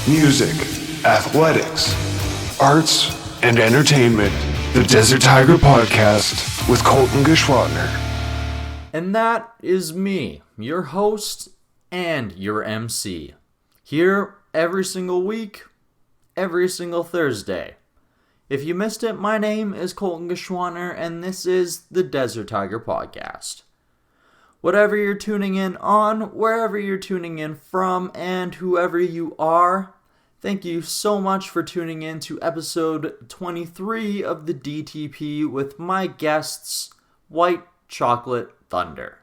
music, athletics, arts, and entertainment. The Desert Tiger Podcast with Colton Geschwantner. And that is me, your host and your MC. Here every single week, every single Thursday. If you missed it, my name is Colton Geschwantner, and this is the Desert Tiger Podcast. Whatever you're tuning in on, wherever you're tuning in from, and whoever you are, thank you so much for tuning in to episode 23 of the DTP with my guests, White Chocolate Thunder.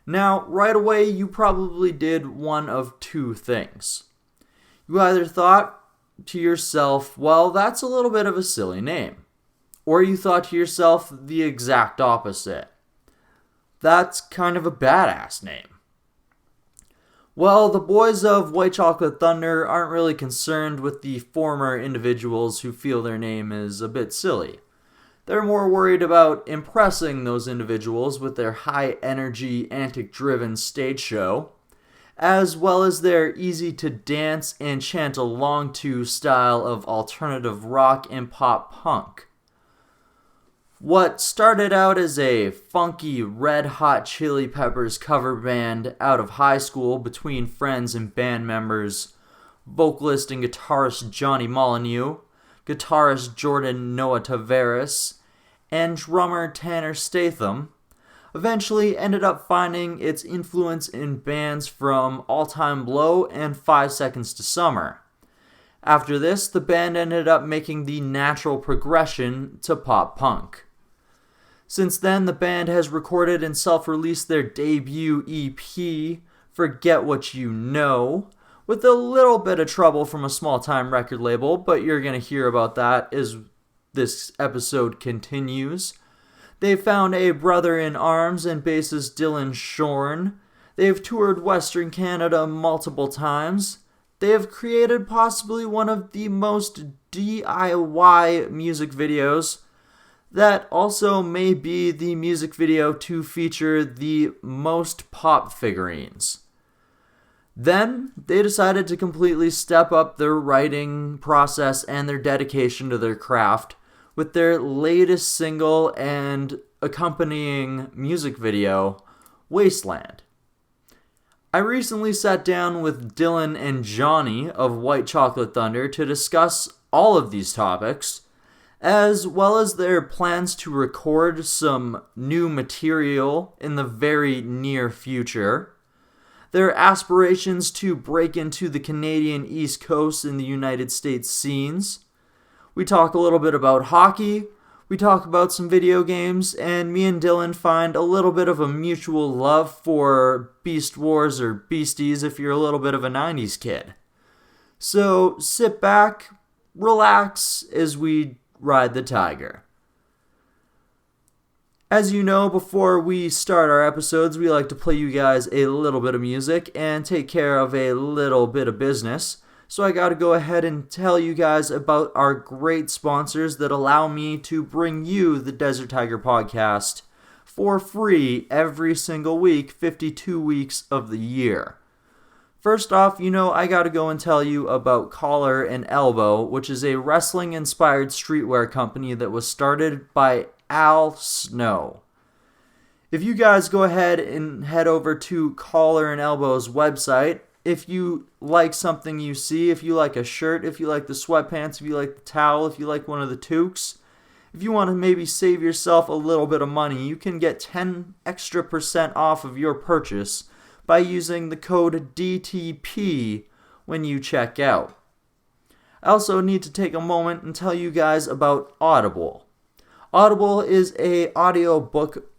Now, right away, you probably did one of two things. You either thought to yourself, well, that's a little bit of a silly name. Or you thought to yourself the exact opposite. That's kind of a badass name. Well, the boys of White Chocolate Thunder aren't really concerned with the former individuals who feel their name is a bit silly. They're more worried about impressing those individuals with their high-energy, antic-driven stage show, as well as their easy-to-dance and chant along to style of alternative rock and pop punk. What started out as a funky Red Hot Chili Peppers cover band out of high school between friends and band members, vocalist and guitarist Johnny Molyneux, guitarist Jordan Noah Tavares, and drummer Tanner Statham, eventually ended up finding its influence in bands from All Time Low and 5 Seconds to Summer. After this, the band ended up making the natural progression to pop punk. Since then, the band has recorded and self-released their debut EP, Forget What You Know, with a little bit of trouble from a small-time record label, but you're going to hear about that as this episode continues. They've found a brother in arms and bassist Dylan Shorn. They've toured Western Canada multiple times. They have created possibly one of the most DIY music videos that also may be the music video to feature the most pop figurines. Then, they decided to completely step up their writing process and their dedication to their craft with their latest single and accompanying music video, Wasteland. I recently sat down with Dylan and Johnny of White Chocolate Thunder to discuss all of these topics, as well as their plans to record some new material in the very near future, their aspirations to break into the Canadian East Coast and the United States scenes. We talk a little bit about hockey, we talk about some video games, and me and Dylan find a little bit of a mutual love for Beast Wars or Beasties if you're a little bit of a 90s kid. So sit back, relax as we ride the tiger. As you know, before we start our episodes, we like to play you guys a little bit of music and take care of a little bit of business. So I gotta go ahead and tell you guys about our great sponsors that allow me to bring you the Desert Tiger Podcast for free every single week, 52 weeks of the year. First off, I gotta go and tell you about Collar and Elbow, which is a wrestling-inspired streetwear company that was started by Al Snow. If you guys go ahead and head over to Collar and Elbow's website, if you like something you see, if you like a shirt, if you like the sweatpants, if you like the towel, if you like one of the toques, if you want to maybe save yourself a little bit of money, you can get 10% extra off of your purchase by using the code DTP when you check out. I also need to take a moment and tell you guys about Audible. Audible is an audiobook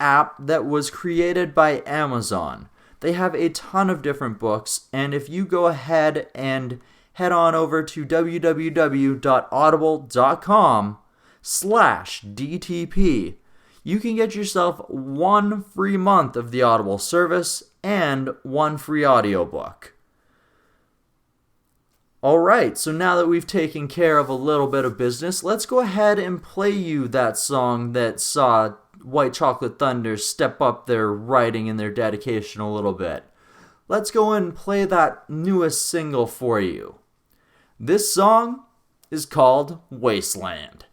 app that was created by Amazon. They have a ton of different books, and if you go ahead and head on over to www.audible.com/DTP, you can get yourself 1 free month of the Audible service and 1 free audiobook. Alright, so now that we've taken care of a little bit of business, let's go ahead and play you that song that saw White Chocolate Thunder step up their writing and their dedication a little bit. let's go and play that newest single for you. This song is called Wasteland.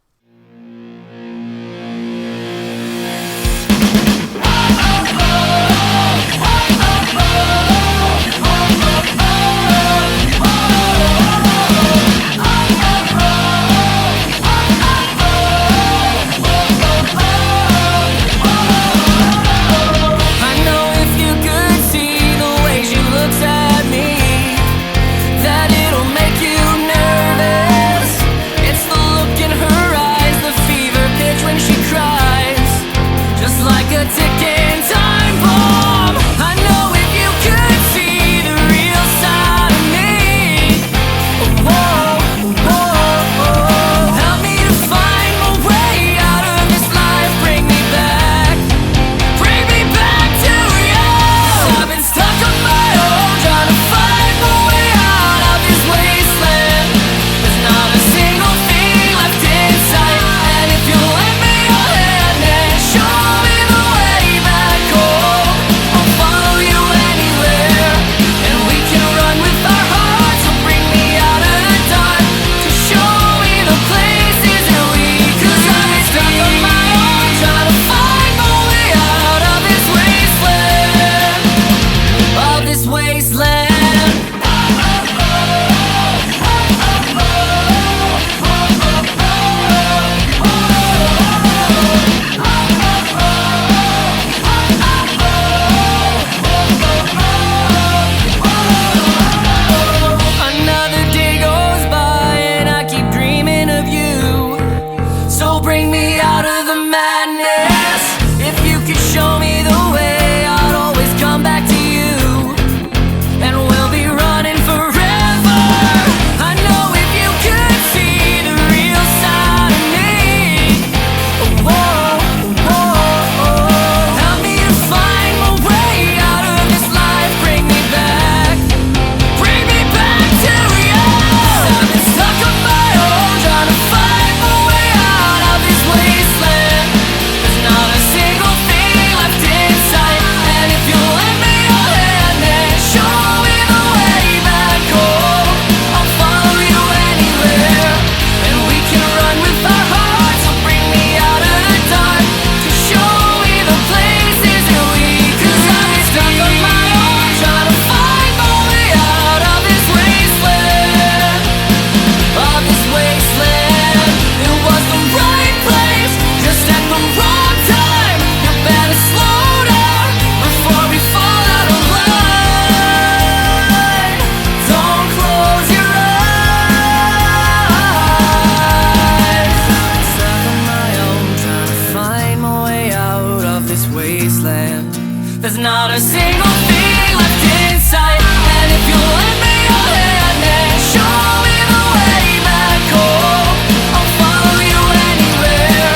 There's not a single thing left in sight. And if you'll lend me your hand and show me the way back home, I'll follow you anywhere.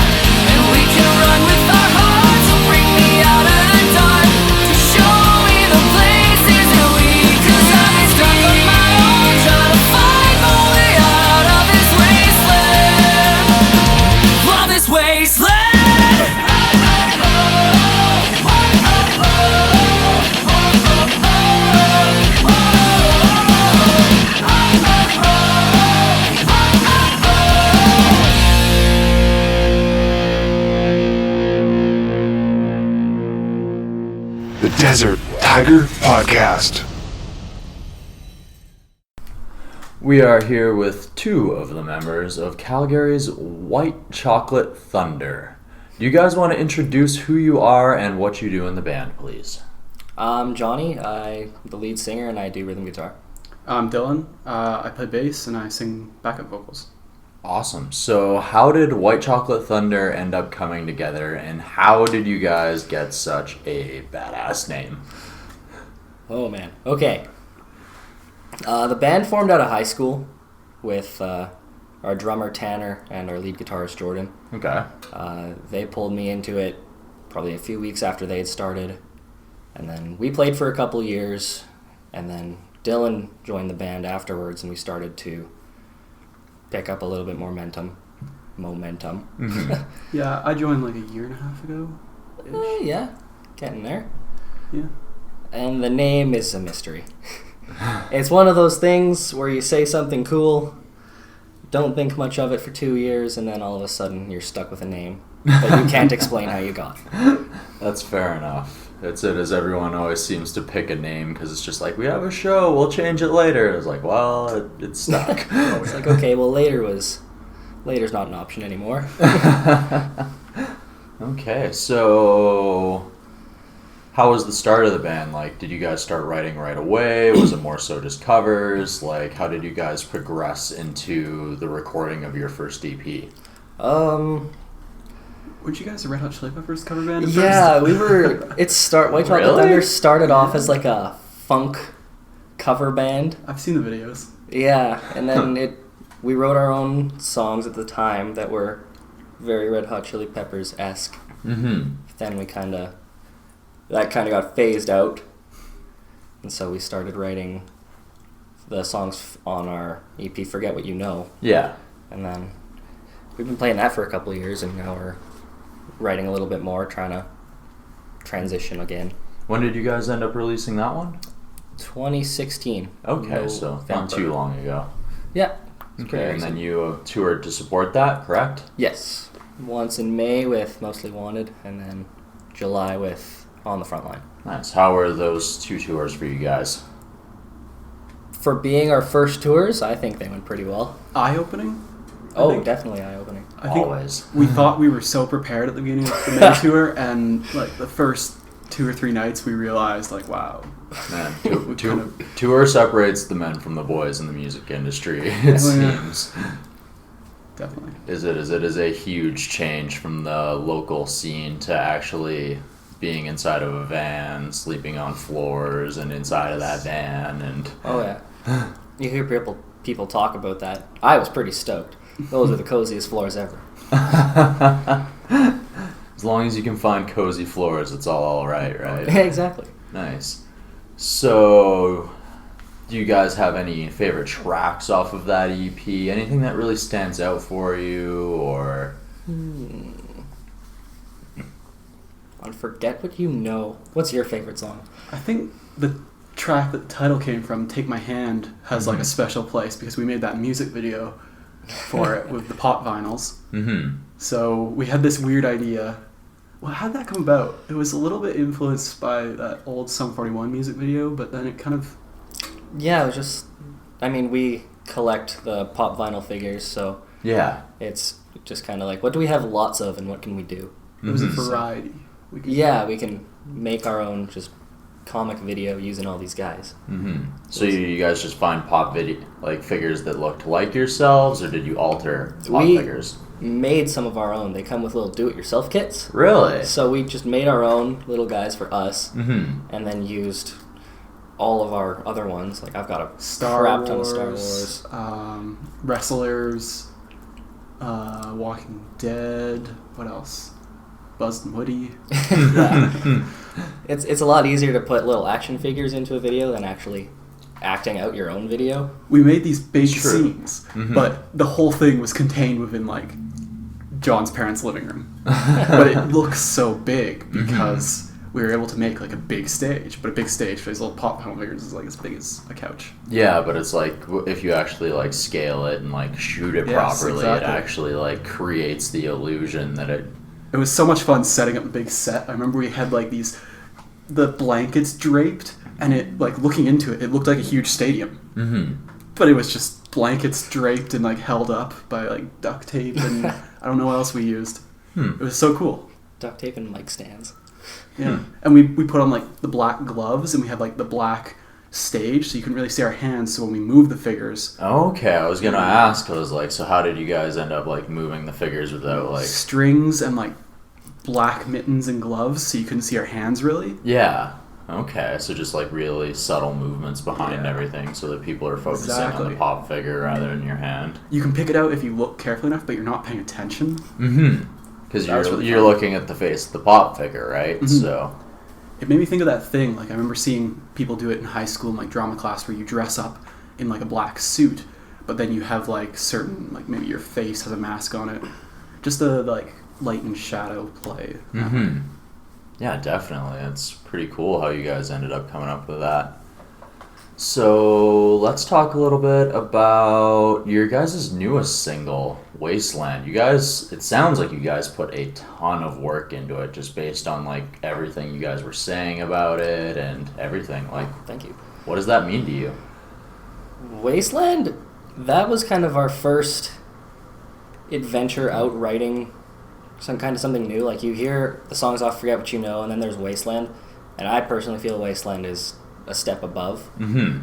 And we can run with our hearts, so bring me out of the dark to show me the places that we could. 'Cause I've been stuck on my own, trying to find my way out of this wasteland. Of this wasteland. The Desert Tiger Podcast. We are here with two of the members of Calgary's White Chocolate Thunder. Do you guys want to introduce who you are and what you do in the band, please? I'm Johnny. I'm the lead singer and I do rhythm guitar. I'm Dylan. I play bass and I sing backup vocals. Awesome. So how did White Chocolate Thunder end up coming together, and how did you guys get such a badass name? Oh man. Okay. The band formed out of high school with our drummer Tanner and our lead guitarist Jordan. Okay. They pulled me into it probably a few weeks after they had started. And then we played for a couple years, and then Dylan joined the band afterwards, and we started to pick up a little bit more momentum. Mm-hmm. Yeah, I joined like a year and a half ago. Yeah, getting there. Yeah. And the name is a mystery. It's one of those things where you say something cool, don't think much of it for 2 years, and then all of a sudden you're stuck with a name that you can't explain how you got. That's fair enough. That's it, as everyone always seems to pick a name because it's just like, we have a show, we'll change it later. It's like, well, it's stuck. It's like, okay, well, later's not an option anymore. Okay, so how was the start of the band? Like, did you guys start writing right away? Was it more so just covers? Like, how did you guys progress into the recording of your first EP? Weren't you guys a Red Hot Chili Peppers cover band at Yeah, first? we were. White Chocolate Really? Thunder started off as like a funk cover band. I've seen the videos. Yeah, and then we wrote our own songs at the time that were very Red Hot Chili Peppers-esque. Mm-hmm. Then that kind of got phased out, and so we started writing the songs on our EP, Forget What You Know. Yeah. And then we've been playing that for a couple of years, and now we're writing a little bit more, trying to transition again. When did you guys end up releasing that one? 2016. Okay, so not November. too long ago. Yeah. It's pretty Okay, and recent. then you toured to support that, correct? Yes. Once in May with Mostly Wanted, and then July with On the Front Line. Nice. How were those 2 tours for you guys? For being our first tours, I think they went pretty well. Eye-opening? Oh, think- definitely eye-opening. I think Always. we thought we were so prepared at the beginning of the main tour, and like the first 2 or 3 nights we realized, like, wow. Man, We kind of- tour separates the men from the boys in the music industry, it Oh, yeah. seems. Definitely. It is a huge change from the local scene to actually being inside of a van, sleeping on floors and inside of that van, and Oh, yeah. You hear people talk about that. I was pretty stoked. Those are the coziest floors ever. as long as you can find cozy floors, it's all right, right? Exactly. Nice. So, do you guys have any favorite tracks off of that EP? Anything that really stands out for you, or? On Forget What You Know. What's your favorite song? I think the track that the title came from, Take My Hand, has like a special place because we made that music video for it with the pop vinyls. Mm-hmm. So we had this weird idea. Well, how did that come about? It was a little bit influenced by that old Sum 41 music video, but then it kind of... Yeah, it was just... I mean, we collect the pop vinyl figures, so Yeah. it's just kind of like, what do we have lots of and what can we do? It was a Mhm. variety. We could- Yeah, we can make our own just comic video using all these guys. Mm-hmm. So you guys just find pop video like figures that looked like yourselves, or did you alter pop We- figures? Made some of our own. They come with little do-it-yourself kits. Really? So we just made our own little guys for us, Mm-hmm. and then used all of our other ones. Like I've got a Star crap Wars, ton of Star Wars. Wrestlers, Walking Dead, what else? Buzz and Woody. Yeah. It's a lot easier to put little action figures into a video than actually acting out your own video. We made these big True. scenes, Mhm. but the whole thing was contained within like John's parents' living room. But it looks so big because we were able to make like a big stage. But a big stage for these little pop vinyl figures is like as big as a couch. Yeah, but it's like if you actually like scale it and like shoot it Yes, properly, exactly. it actually like creates the illusion that it. It was so much fun setting up the big set. I remember we had like the blankets draped, and it like looking into it, it looked like a huge stadium. Mm-hmm. But it was just blankets draped and like held up by like duct tape and I don't know what else we used. Hmm. It was so cool. Duct tape and mic stands. Yeah. And we put on like the black gloves, and we had like the black stage so you couldn't really see our hands, so when we moved the figures, Okay, I was gonna ask. I was like, so how did you guys end up like moving the figures without like? strings and like black mittens and gloves so you couldn't see our hands really. Yeah. Okay, so just like really subtle movements behind Yeah. everything, so that people are focusing on Exactly. the pop figure rather than your hand. You can pick it out if you look carefully enough, but you're not paying attention. Mm-hmm. Because That was you're really you're fun. looking at the face of the pop figure, right? Mhm. So. It made me think of that thing, like I remember seeing people do it in high school in like drama class where you dress up in like a black suit, but then you have like certain, like maybe your face has a mask on it. Just the like light and shadow play. Mm-hmm. Yeah, definitely. It's pretty cool how you guys ended up coming up with that. So let's talk a little bit about your guys' newest single, Wasteland. You guys, it sounds like you guys put a ton of work into it just based on like everything you guys were saying about it and everything. Like, Thank you. what does that mean to you? Wasteland, that was kind of our first adventure out writing something new. Like, you hear the songs off Forget What You Know, and then there's Wasteland, and I personally feel Wasteland is a step above. Mm-hmm.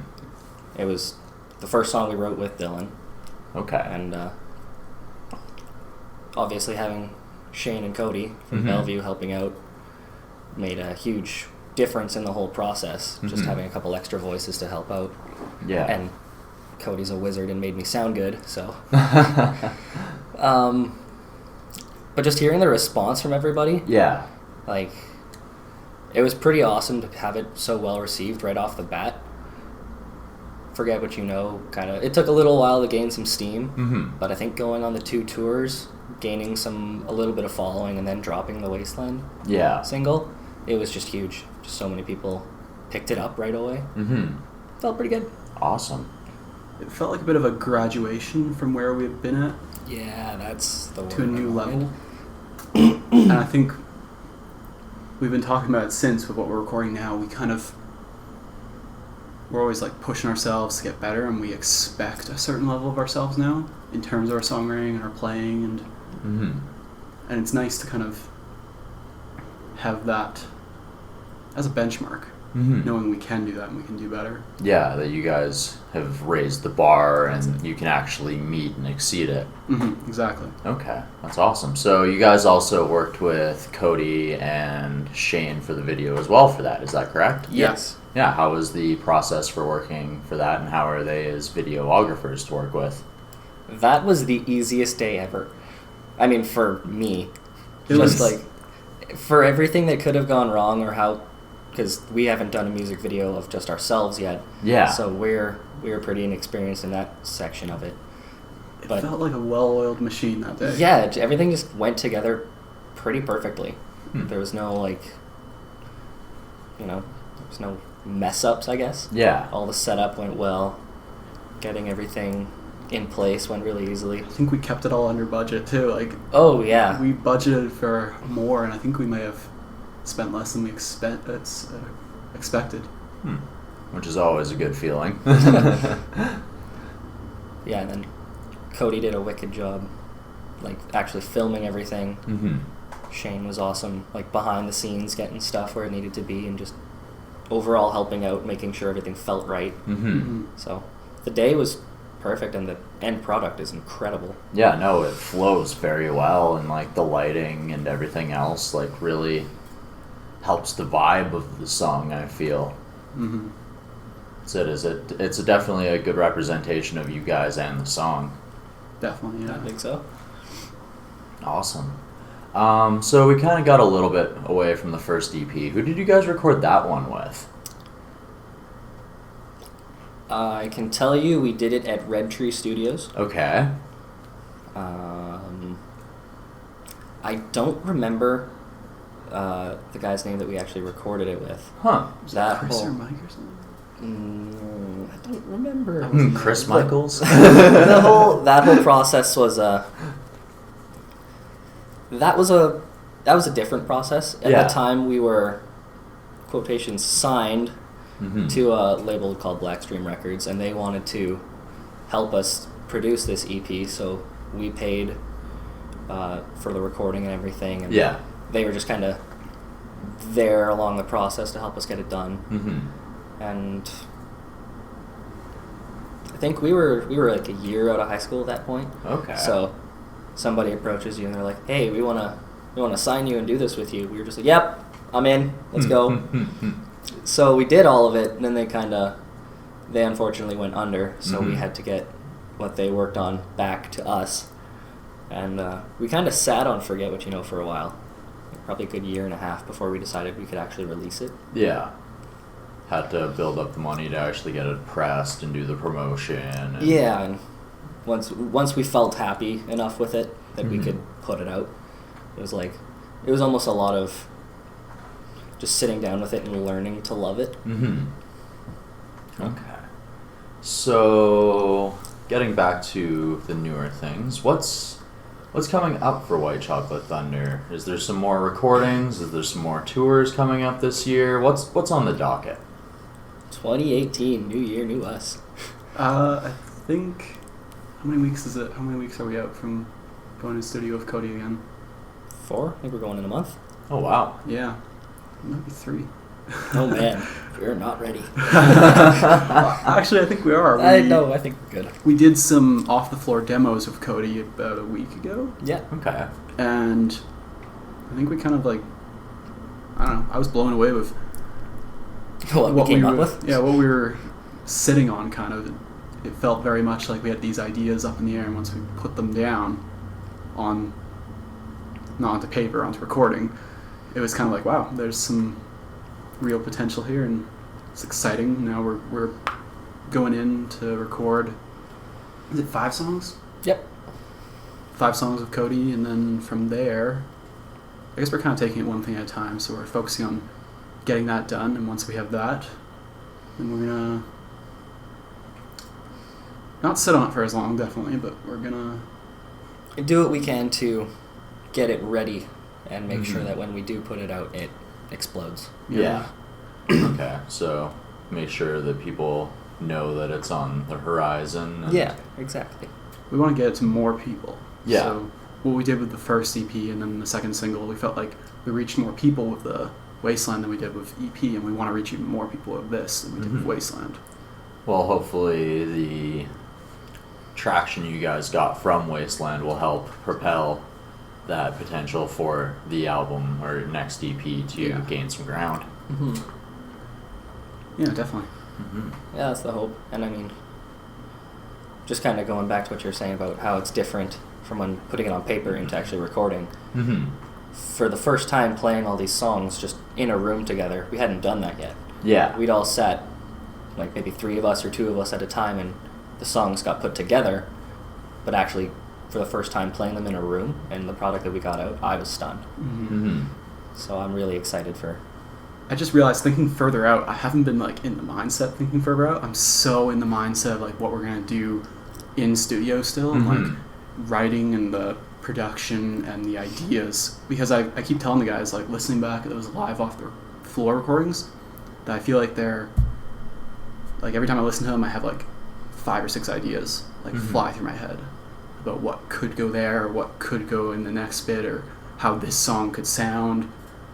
It was the first song we wrote with Dylan, Okay. and obviously having Shane and Cody from Bellevue helping out made a huge difference in the whole process. Just having a couple extra voices to help out. Yeah. And Cody's a wizard and made me sound good, so. But just hearing the response from everybody, Yeah. like, it was pretty awesome to have it so well received right off the bat. Forget What You Know, kind of, it took a little while to gain some steam, but I think going on the 2 tours, gaining a little bit of following, and then dropping the Wasteland Yeah. single, it was just huge. Just so many people picked it up right away. Felt pretty good. Awesome. It felt like a bit of a graduation from where we had been at Yeah, that's the word. to a new I wanted. level. And I think we've been talking about it since with what we're recording now. We're always like pushing ourselves to get better, and we expect a certain level of ourselves now in terms of our songwriting and our playing, and it's nice to kind of have that as a benchmark, knowing we can do that and we can do better. Yeah, that you guys have raised the bar and you can actually meet and exceed it. Exactly. Okay, that's awesome. So you guys also worked with Cody and Shane for the video as well for that, is that correct? Yes. Yeah, how was the process for working for that, and how are they as videographers to work with? That was the easiest day ever. I mean, for me. It Just was- like, for everything that could have gone wrong, or how, because we haven't done a music video of just ourselves yet. Yeah. So we're pretty inexperienced in that section of it. It But felt like a well-oiled machine that day. yeah, everything just went together pretty perfectly. There was no, like, there was no mess-ups, I guess. Yeah. All the setup went well. Getting everything in place went really easily. I think we kept it all under budget too. Like, Oh, yeah. we budgeted for more, and I think we may have spent less than we expected. Which is always a good feeling. Yeah, and then Cody did a wicked job, like, actually filming everything. Shane was awesome, like, behind the scenes, getting stuff where it needed to be, and just overall helping out, making sure everything felt right. So the day was perfect, and the end product is incredible. Yeah, no, it flows very well, and like the lighting and everything else like really helps the vibe of the song, I feel. So it's definitely a good representation of you guys and the song. Definitely, I yeah. think so. Awesome. So we kind of got a little bit away from the first EP. Who did you guys record that one with? I can tell you we did it at Red Tree Studios. Okay. I don't remember the guy's name that we actually recorded it with. Huh. That Chris or whole, Mike or something? I don't remember. Chris Michaels? that whole process was that was a different process. At Yeah. the time, we were, quotations, signed to a label called Blackstream Records, and they wanted to help us produce this EP, so we paid for the recording and everything, and Yeah. they were just kind of there along the process to help us get it done. And I think we were like a year out of high school at that point. Okay. So somebody approaches you and they're like, "Hey, we wanna sign you and do this with you." We were just like, "Yep, I'm in. Let's go." So we did all of it, and then they unfortunately went under. So we had to get what they worked on back to us, and we kind of sat on Forget What You Know for a while, like probably a good year and a half before we decided we could actually release it. Yeah. Had to build up the money to actually get it pressed and do the promotion. And Yeah, and once we felt happy enough with it that we could put it out, it was almost a lot of just sitting down with it and learning to love it. Okay. So, getting back to the newer things, what's coming up for White Chocolate Thunder? Is there some more recordings? Is there some more tours coming up this year? What's on the docket? 2018, new year, new us. I think, how many weeks is it? How many weeks are we out from going to the studio with Cody again? 4? I think we're going in a month. Oh, wow. Yeah, maybe 3. Oh man, we're not ready. Actually, I think we are. I think we're good. We did some off-the-floor demos with Cody about a week ago. Yeah. Okay. And I think we kind of like, I don't know, I was blown away with What we came up with? Yeah, what we were sitting on, kind of. It felt very much like we had these ideas up in the air, and once we put them down on, not onto paper, onto recording, it was kind of like, wow, there's some real potential here, and it's exciting. Now we're going in to record, is it 5 songs? Yep. 5 songs with Cody, and then from there, I guess we're kind of taking it one thing at a time, so we're focusing on getting that done, and once we have that, then we're gonna not sit on it for as long, definitely, but we're gonna Do what we can to get it ready and make sure that when we do put it out, it explodes. Yeah. Okay, so make sure that people know that it's on the horizon. And Yeah, exactly. we want to get it to more people. Yeah. So what we did with the first EP and then the second single, we felt like we reached more people with the Wasteland than we did with EP, and we want to reach even more people with this than we did with Wasteland. Well, hopefully the traction you guys got from Wasteland will help propel that potential for the album or next EP to gain some ground. Yeah, definitely. Yeah, that's the hope. And I mean, just kind of going back to what you're saying about how it's different from when putting it on paper into actually recording. For the first time playing all these songs just in a room together, we hadn't done that yet. Yeah. We'd all sat, like maybe 3 of us or 2 of us at a time, and the songs got put together, but actually for the first time playing them in a room and the product that we got out, I was stunned. So I'm really excited for... I just realized, thinking further out, I haven't been like in the mindset thinking further out. I'm so in the mindset of like what we're gonna do in studio still, and like writing and the production and the ideas, because I keep telling the guys, like, listening back at those live off the floor recordings, that I feel like they're like, every time I listen to them, I have like 5 or 6 ideas like fly through my head about what could go there, or what could go in the next bit, or how this song could sound.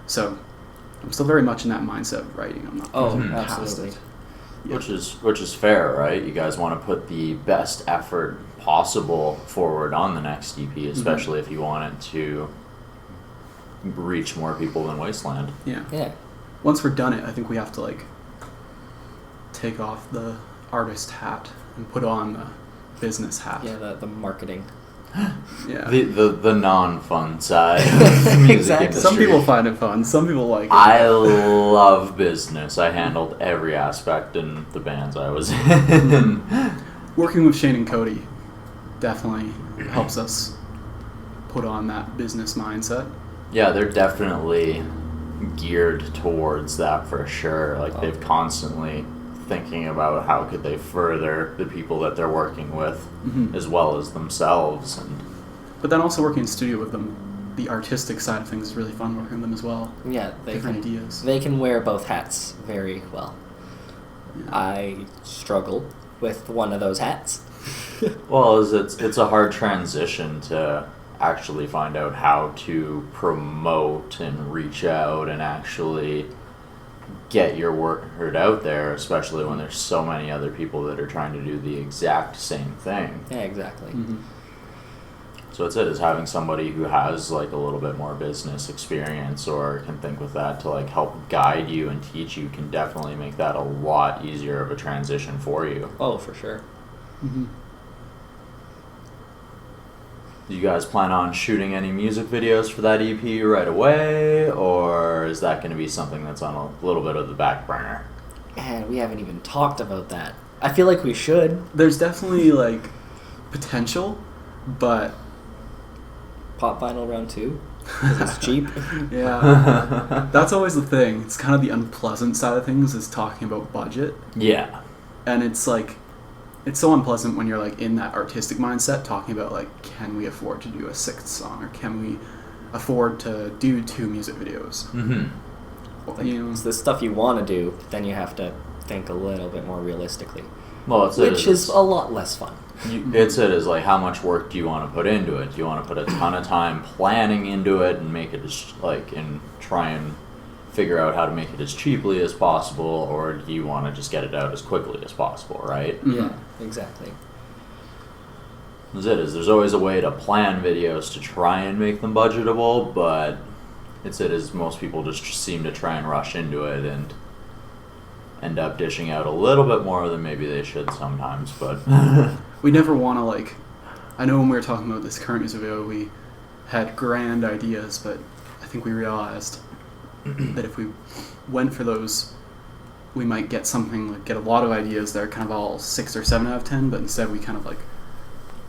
So I'm still very much in that mindset of writing. I'm not past absolutely. it. Which is fair, right? You guys want to put the best effort possible forward on the next EP, especially if you want it to reach more people than Wasteland. Yeah. Once we're done it, I think we have to like take off the artist hat and put on the business hat. Yeah, the marketing. Yeah. The non-fun side of the music Exactly. industry. Some people find it fun. Some people like it. I love business. I handled every aspect in the bands I was in. Working with Shane and Cody definitely helps us put on that business mindset. Yeah, they're definitely geared towards that for sure. Like, they've constantly thinking about how could they further the people that they're working with as well as themselves. And But then also working in studio with them, the artistic side of things is really fun working with them as well. Yeah, they Different can, ideas. They can wear both hats very well. Yeah. I struggle with one of those hats. well, it's a hard transition to actually find out how to promote and reach out and actually get your word out there, especially when there's so many other people that are trying to do the exact same thing. Yeah, exactly. So it's having somebody who has like a little bit more business experience or can think with that to like help guide you and teach you can definitely make that a lot easier of a transition for you. Oh, for sure. Do you guys plan on shooting any music videos for that EP right away, or is that going to be something that's on a little bit of the back burner? And we haven't even talked about that. I feel like we should. There's definitely like potential, but Pop Vinyl Round 2? 'Cause it's cheap. Yeah. That's always the thing. It's kind of the unpleasant side of things is talking about budget. Yeah. And it's like, it's so unpleasant when you're like in that artistic mindset talking about like, can we afford to do a 6th song, or can we afford to do 2 music videos? Mm-hmm. Well, you know, It's the stuff you want to do, but then you have to think a little bit more realistically, Well, it's which is a lot less fun. It's like how much work do you want to put into it? Do you want to put a ton of time planning into it and make it as and try and figure out how to make it as cheaply as possible, or do you want to just get it out as quickly as possible, right? Yeah, exactly. There's always a way to plan videos to try and make them budgetable, but most people just seem to try and rush into it and end up dishing out a little bit more than maybe they should sometimes, but we never want to like, I know when we were talking about this current music video, we had grand ideas, but I think we realized that if we went for those, we might get something like, get a lot of ideas that are kind of all 6 or 7 out of 10, but instead we kind of like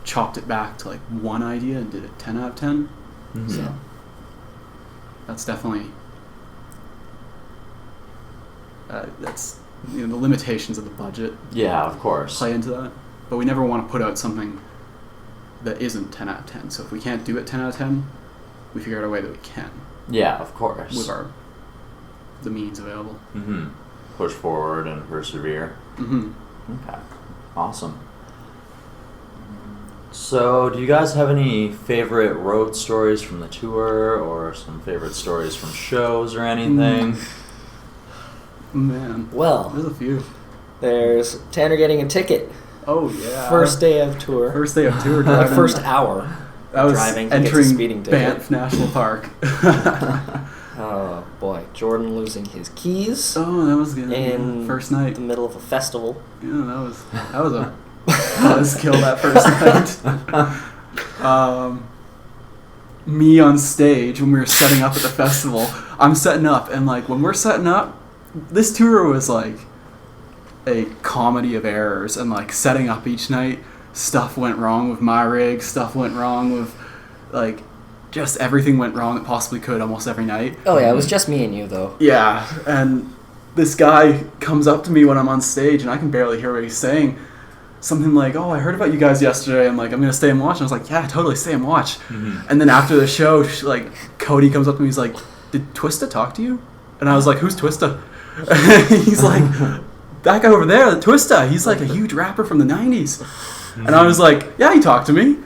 chopped it back to like 1 idea and did it 10 out of 10. Mhm. So that's definitely that's, you know, the limitations of the budget yeah, of course. play into that. But we never want to put out something that isn't 10 out of 10. So if we can't do it 10 out of 10, we figure out a way that we can Yeah, of course. with the means available. Mm-hmm. Push forward and persevere. Mm-hmm. Okay, awesome. So, do you guys have any favorite road stories from the tour, or some favorite stories from shows or anything? Man, Well, there's a few. there's Tanner getting a ticket. Oh yeah. First day of tour. First day of tour. The Driving. first hour. That was driving to get the entering speeding ticket. Banff National Park. Oh boy, Jordan losing his keys Oh, that was good. in First night. the middle of a festival. Yeah, that was a buzzkill that first night. Me on stage when we were setting up at the festival. I'm setting up, and like when we're setting up, this tour was like a comedy of errors, and like setting up each night, stuff went wrong with my rig, stuff went wrong with like just everything went wrong that possibly could almost every night. Oh yeah, it was just me and you though. Yeah, and this guy comes up to me when I'm on stage, and I can barely hear what he's saying. Something like, "Oh, I heard about you guys yesterday. I'm like, I'm gonna stay and watch." And I was like, "Yeah, totally, stay and watch." Mm-hmm. And then after the show, like Cody comes up to me, he's like, "Did Twista talk to you?" And I was like, "Who's Twista?" He's like, "That guy over there, Twista. He's like a huge rapper from the '90s." And I was like, "Yeah, he talked to me."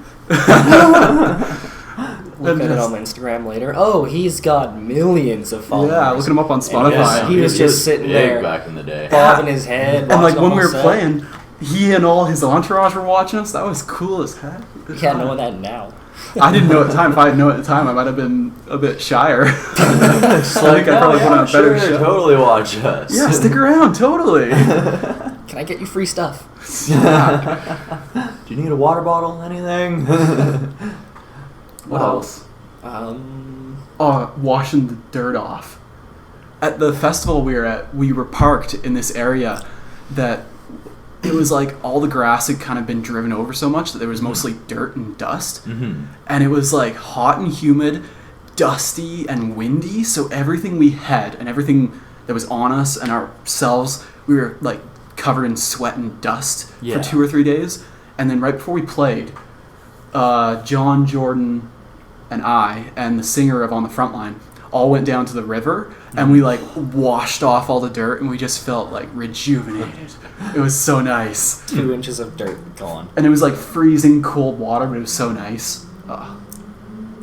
Look at it on Instagram later. Oh, he's got millions of followers. Yeah, looking him up on Spotify. Yeah, He was just sitting big there. back in the day. Bobbing his head. And like watching the when we whole were set. playing, he and all his entourage were watching us. That was cool as heck. Yeah, knowing that now. I didn't know at the time. If I had known at the time, I might have been a bit shyer. I think I probably put on a better show. Totally watch us. Yeah, stick around, totally. Can I get you free stuff? Yeah. Do you need a water bottle? Anything? What else? Oh, washing the dirt off. At the festival we were at, we were parked in this area that it was like all the grass had kind of been driven over so much that there was mostly dirt and dust. Mm-hmm. And it was like hot and humid, dusty and windy, so everything we had and everything that was on us and ourselves, we were like covered in sweat and dust Yeah. for 2 or 3 days. And then right before we played, John, Jordan, and I, and the singer of On the Front Line, all went down to the river, and we like washed off all the dirt, and we just felt like rejuvenated. It was so nice. 2 inches of dirt gone. And it was like freezing cold water, but it was so nice. Ugh.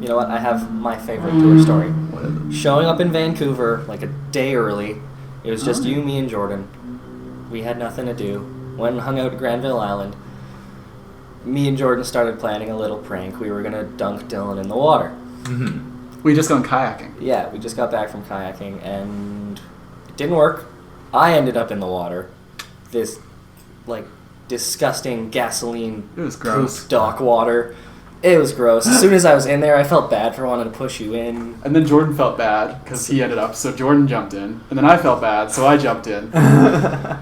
You know what? I have my favorite tour story. Showing up in Vancouver like a day early. It was just you, me, and Jordan. We had nothing to do. Went and hung out at Granville Island. Me and Jordan started planning a little prank. We were going to dunk Dylan in the water. Mm-hmm. We just gone kayaking. Yeah, we just got back from kayaking, and it didn't work. I ended up in the water. This, like, disgusting gasoline It was gross. poop dock water. It was gross. As soon as I was in there, I felt bad for wanting to push you in. And then Jordan felt bad because he ended up, so Jordan jumped in. And then I felt bad, so I jumped in. That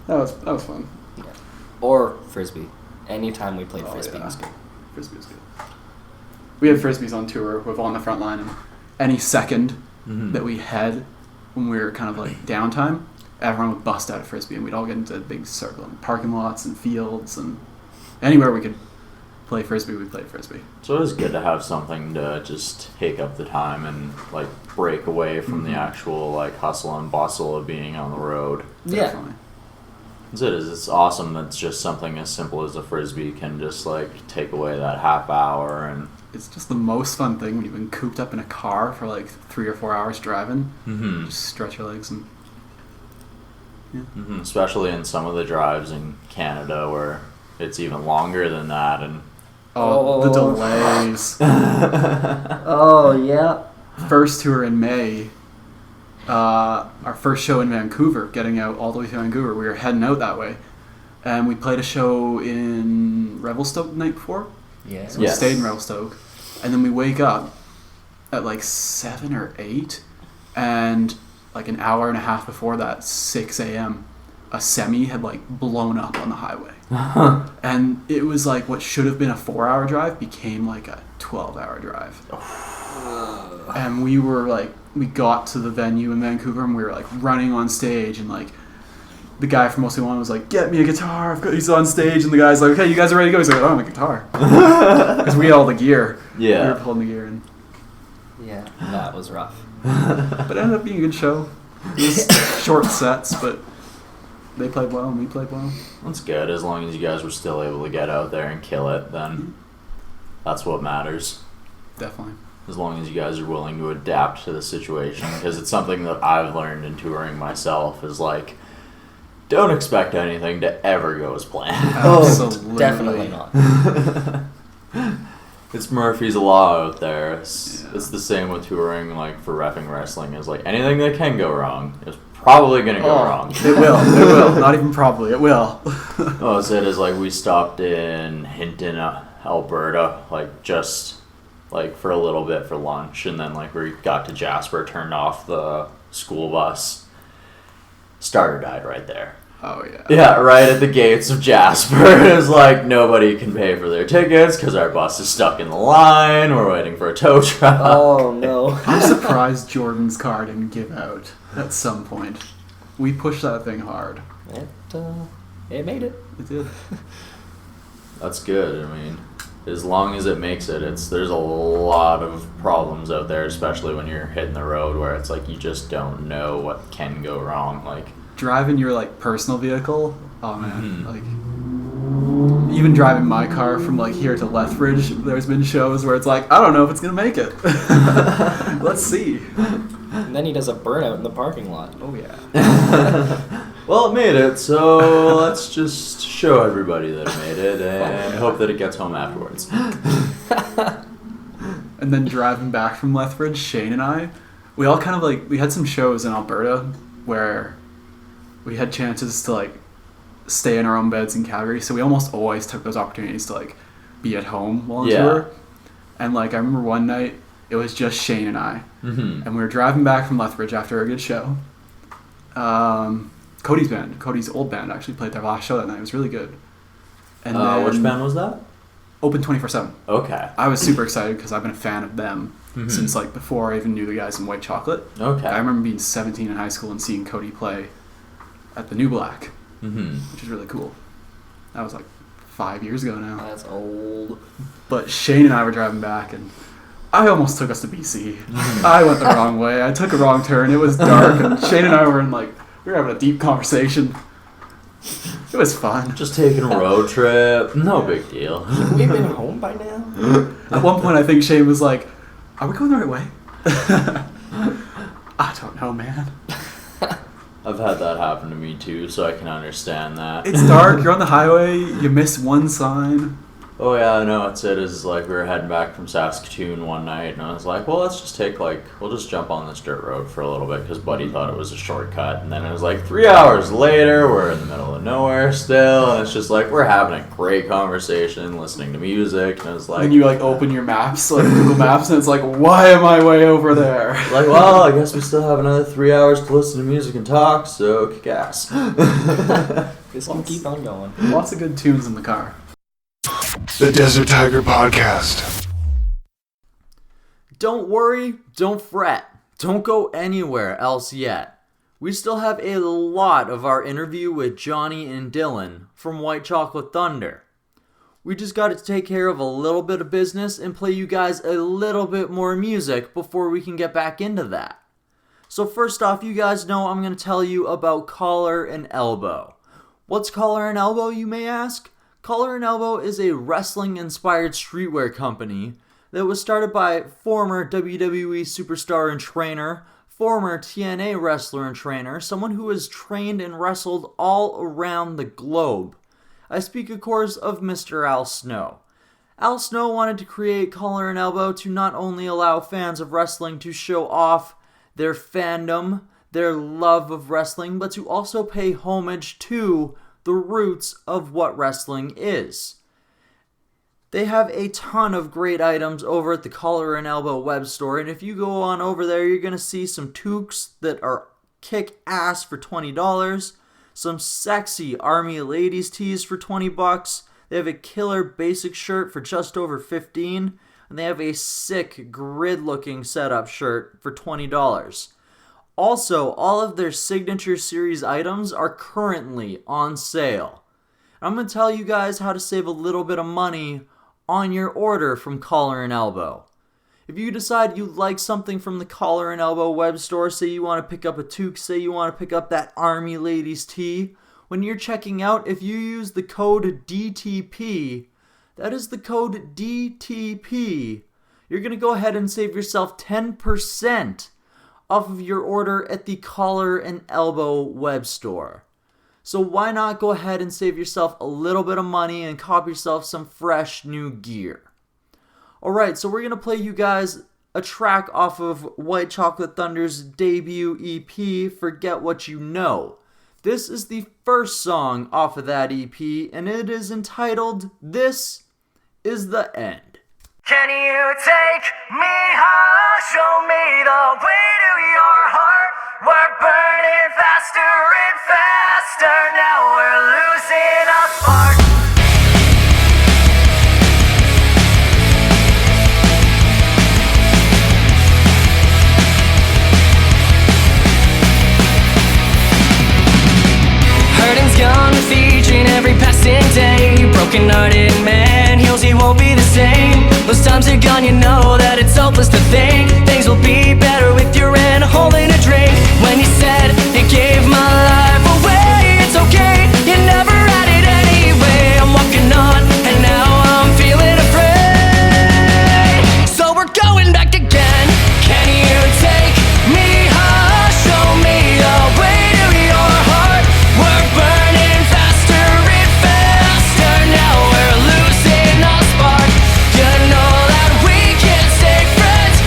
was fun. Or Frisbee. Anytime we played Frisbee yeah. was good. Frisbee was good. we had frisbees on tour with on the front line, and any second that we had when we were kind of like downtime, everyone would bust out a frisbee, and we'd all get into a big circle in parking lots and fields and anywhere we could play frisbee, we played frisbee. So it was good to have something to just take up the time and like break away from the actual like hustle and bustle of being on the road. Definitely. It's awesome that it's just something as simple as a frisbee can just like take away that half hour, and It's just the most fun thing when you've been cooped up in a car for like 3 or 4 hours driving. Just stretch your legs and especially in some of the drives in Canada where it's even longer than that, and the delays. Oh, yeah. First tour in May, our first show in Vancouver, getting out all the way to Vancouver, we were heading out that way, and we played a show in Revelstoke the night before. Yeah. So we stayed in Revelstoke, and then we wake up at like 7 or 8, and like an hour and a half before that, 6 a.m., a semi had like blown up on the highway. And it was like what should have been a 4-hour drive became like a 12-hour drive. And we were like, we got to the venue in Vancouver, and we were like running on stage, and like the guy from Mostly One was like, "Get me a guitar." He's on stage, and the guy's like, "Okay, you guys are ready to go?" He's like, "I don't have a guitar," because we had all the gear. Yeah, we were pulling the gear in. Yeah, that was rough. But it ended up being a good show. It was short sets, but they played well and we played well. that's good. As long as you guys were still able to get out there and kill it, then that's what matters. Definitely. As long as you guys are willing to adapt to the situation, because it's something that I've learned in touring myself is like, don't expect anything to ever go as planned. Absolutely. Definitely not. It's Murphy's Law out there. It's the same with touring, like for reffing wrestling. Is like anything that can go wrong is probably gonna go wrong. It will. It will. Not even probably. It will. Oh, so it is like we stopped in Hinton, Alberta, like just like for a little bit for lunch, and then like we got to Jasper, turned off the school bus. Starter died right there. Oh yeah. Yeah, right at the gates of Jasper. It's like nobody can pay for their tickets because our bus is stuck in the line. We're waiting for a tow truck. Oh, no. I'm surprised Jordan's car didn't give out at some point. We pushed that thing hard. It made it. It did. That's good. I mean, as long as it makes it, there's a lot of problems out there, especially when you're hitting the road where it's like you just don't know what can go wrong. Like Driving your like personal vehicle, oh man, like even driving my car from like here to Lethbridge, there's been shows where it's like I don't know if it's gonna make it. Let's see. And then he does a burnout in the parking lot. Oh yeah. Well, it made it, so let's just show everybody that it made it and hope that it gets home afterwards. And then driving back from Lethbridge, Shane and I, we all kind of like we had some shows in Alberta where we had chances to like stay in our own beds in Calgary, so we almost always took those opportunities to like be at home while on tour. And like I remember one night it was just Shane and I, and we were driving back from Lethbridge after a good show. Cody's old band actually played their last show that night. It was really good. And then Which band was that? Open 24/7. Okay. I was super excited because I've been a fan of them since like before I even knew the guys in White Chocolate. Okay. I remember being 17 in high school and seeing Cody play at the New Black, which is really cool. That was like 5 years ago now. That's old. But Shane and I were driving back, and I almost took us to BC. I went the wrong way. I took a wrong turn. It was dark, and Shane and I were in like we were having a deep conversation. It was fun. Just taking a road trip. No big deal. We've been home by now? At one point, I think Shane was like, "Are we going the right way?" I don't know, man. I've had that happen to me too, so I can understand that. It's dark. You're on the highway. You miss one sign. Oh yeah, I know. It's like we were heading back from Saskatoon one night, and I was like, well, let's just we'll just jump on this dirt road for a little bit, because Buddy thought it was a shortcut, and then it was like 3 hours later, we're in the middle of nowhere still, and it's just like, we're having a great conversation, listening to music, and it's like... And you like open your maps, like Google Maps, and it's like, why am I way over there? Like, well, I guess we still have another 3 hours to listen to music and talk, so kick ass. This can keep on going. Lots of good tunes in the car. The Desert Tiger Podcast. Don't worry, don't fret, don't go anywhere else yet. We still have a lot of our interview with Johnny and Dylan from White Chocolate Thunder. We just got to take care of a little bit of business and play you guys a little bit more music before we can get back into that. So first off, you guys know I'm going to tell you about Collar and Elbow. What's Collar and Elbow, you may ask? Collar and Elbow is a wrestling-inspired streetwear company that was started by former WWE superstar and trainer, former TNA wrestler and trainer, someone who has trained and wrestled all around the globe. I speak, of course, of Mr. Al Snow. Al Snow wanted to create Collar and Elbow to not only allow fans of wrestling to show off their fandom, their love of wrestling, but to also pay homage to the roots of what wrestling is. They have a ton of great items over at the Collar and Elbow web store, and if you go on over there, you're going to see some toques that are kick-ass for $20, some sexy Army ladies tees for $20, they have a killer basic shirt for just over $15, and they have a sick grid-looking setup shirt for $20. Also, all of their signature series items are currently on sale. I'm going to tell you guys how to save a little bit of money on your order from Collar and Elbow. If you decide you like something from the Collar and Elbow web store, say you want to pick up a toque, say you want to pick up that Army ladies tee, when you're checking out, if you use the code DTP, that is the code DTP, you're going to go ahead and save yourself 10% off of your order at the Collar and Elbow web store. So why not go ahead and save yourself a little bit of money and cop yourself some fresh new gear. Alright, so we're going to play you guys a track off of White Chocolate Thunder's debut EP, Forget What You Know. This is the first song off of that EP, and it is entitled, This Is the End. Can you take me high? Show me the way to your heart. We're burning faster and faster. Now we're losing our spark. Hurting's gone with each and every passing day. Broken hearted man heals, he won't be the same. Those times are gone, you know that it's hopeless to think things will be better with your hand holding a drink. When you said you gave my life away, it's okay, you never had it anyway. I'm walking on and now I'm feeling afraid. So we're going back again. Can you take me high? Show me the way to your heart. We're burning faster and faster. Now we're losing our spark. You know that we can't stay friends.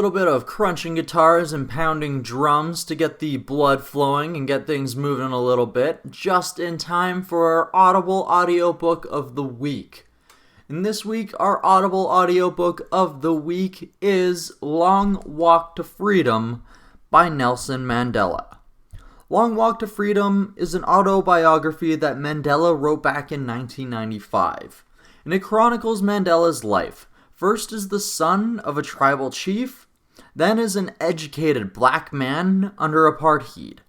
little bit of crunching guitars and pounding drums to get the blood flowing and get things moving a little bit, just in time for our Audible audiobook of the week. And this week, our Audible audiobook of the week is Long Walk to Freedom by Nelson Mandela. Long Walk to Freedom is an autobiography that Mandela wrote back in 1995, and it chronicles Mandela's life, first as the son of a tribal chief, then as an educated black man under apartheid,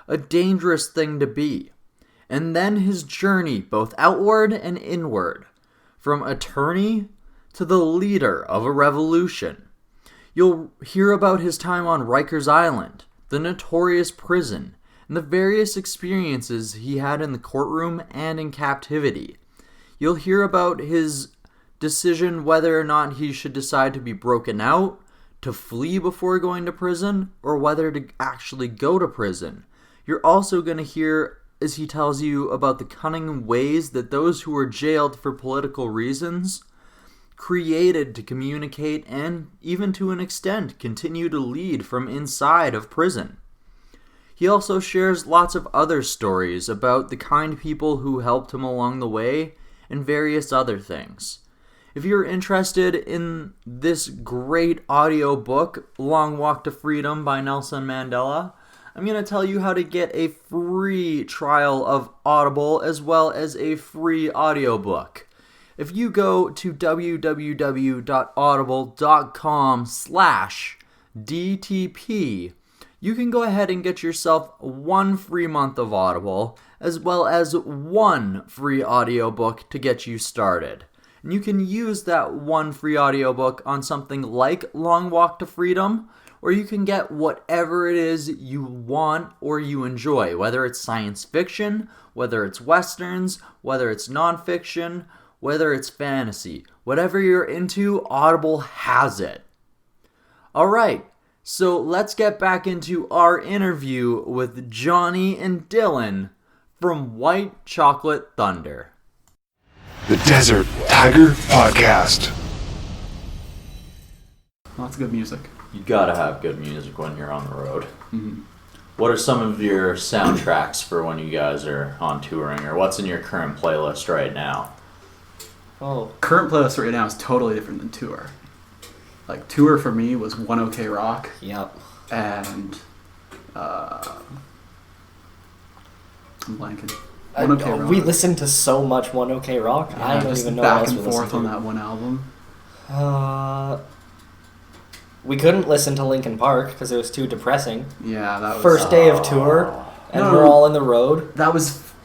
a dangerous thing to be, and then his journey both outward and inward, from attorney to the leader of a revolution. You'll hear about his time on Rikers Island, the notorious prison, and the various experiences he had in the courtroom and in captivity. You'll hear about his decision whether or not he should decide to be broken out, to flee before going to prison, or whether to actually go to prison. You're also going to hear as he tells you about the cunning ways that those who were jailed for political reasons created to communicate and, even to an extent, continue to lead from inside of prison. He also shares lots of other stories about the kind people who helped him along the way and various other things. If you're interested in this great audio book, Long Walk to Freedom by Nelson Mandela, I'm going to tell you how to get a free trial of Audible as well as a free audiobook. If you go to www.audible.com/DTP, you can go ahead and get yourself 1 free month of Audible as well as 1 free audiobook to get you started. And you can use that 1 free audiobook on something like Long Walk to Freedom, or you can get whatever it is you want or you enjoy, whether it's science fiction, whether it's westerns, whether it's nonfiction, whether it's fantasy. Whatever you're into, Audible has it. Alright, so let's get back into our interview with Johnny and Dylan from White Chocolate Thunder. The Desert Tiger Podcast. Lots of good music. You gotta have good music when you're on the road. Mm-hmm. What are some of your soundtracks for when you guys are on touring, or what's in your current playlist right now? Oh, Current playlist right now is totally different than tour. Like, tour for me was One OK Rock yep. and I'm blanking. One OK Rock. We listened to so much One OK Rock. Yeah, I don't just even know back what else and we listened forth to. on that one album. We couldn't listen to Linkin Park because it was too depressing. Yeah, that was First day of tour, and No. we're all in the road.